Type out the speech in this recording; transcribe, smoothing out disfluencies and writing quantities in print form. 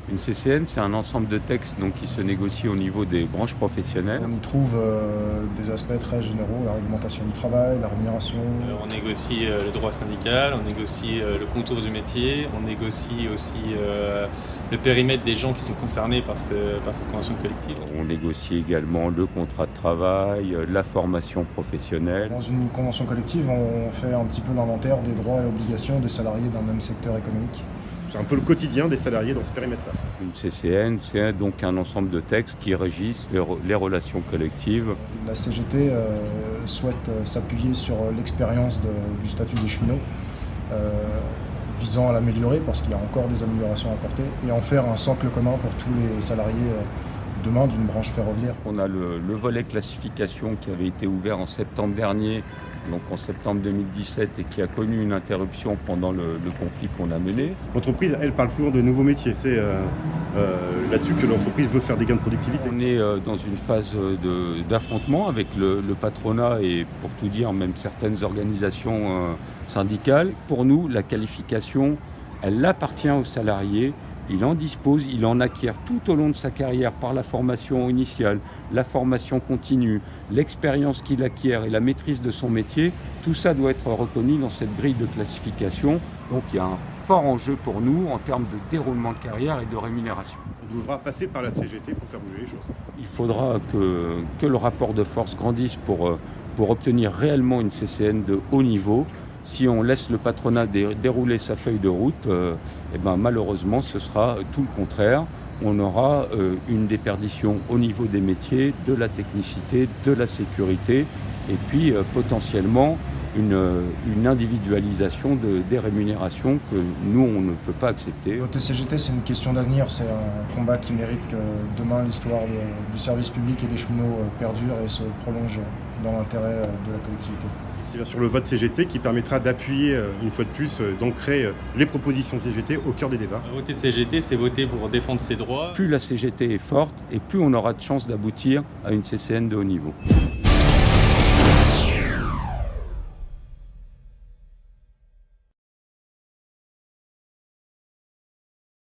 Une CCN, c'est un ensemble de textes donc, qui se négocient au niveau des branches professionnelles. On y trouve des aspects très généraux, la réglementation du travail, la rémunération. On négocie le droit syndical, on négocie le contour du métier, on négocie aussi le périmètre des gens qui sont concernés par cette convention collective. On négocie également le contrat de travail, la formation professionnelle. Dans une convention collective, on fait un petit peu l'inventaire des droits et obligations des salariés d'un même secteur économique. C'est un peu le quotidien des salariés dans ce périmètre-là. Une CCN, c'est donc un ensemble de textes qui régissent les relations collectives. La CGT souhaite s'appuyer sur l'expérience du statut des cheminots, visant à l'améliorer parce qu'il y a encore des améliorations à apporter, et en faire un socle commun pour tous les salariés demain d'une branche ferroviaire. On a le volet classification qui avait été ouvert en septembre dernier, donc en septembre 2017, et qui a connu une interruption pendant le conflit qu'on a mené. L'entreprise, elle parle souvent de nouveaux métiers. C'est là-dessus que l'entreprise veut faire des gains de productivité. On est dans une phase d'affrontement avec le patronat et, pour tout dire, même certaines organisations syndicales. Pour nous, la qualification, elle appartient aux salariés. Il en dispose, il en acquiert tout au long de sa carrière par la formation initiale, la formation continue, l'expérience qu'il acquiert et la maîtrise de son métier. Tout ça doit être reconnu dans cette grille de classification. Donc il y a un fort enjeu pour nous en termes de déroulement de carrière et de rémunération. On devra passer par la CGT pour faire bouger les choses. Il faudra que le rapport de force grandisse pour obtenir réellement une CCN de haut niveau. Si on laisse le patronat dérouler sa feuille de route, malheureusement, ce sera tout le contraire. On aura une déperdition au niveau des métiers, de la technicité, de la sécurité, et puis potentiellement une individualisation des rémunérations que nous, on ne peut pas accepter. Voter CGT, c'est une question d'avenir. C'est un combat qui mérite que demain, l'histoire du service public et des cheminots perdure et se prolonge dans l'intérêt de la collectivité. C'est bien sûr le vote CGT qui permettra d'appuyer, une fois de plus, d'ancrer les propositions CGT au cœur des débats. Voter CGT, c'est voter pour défendre ses droits. Plus la CGT est forte et plus on aura de chances d'aboutir à une CCN de haut niveau.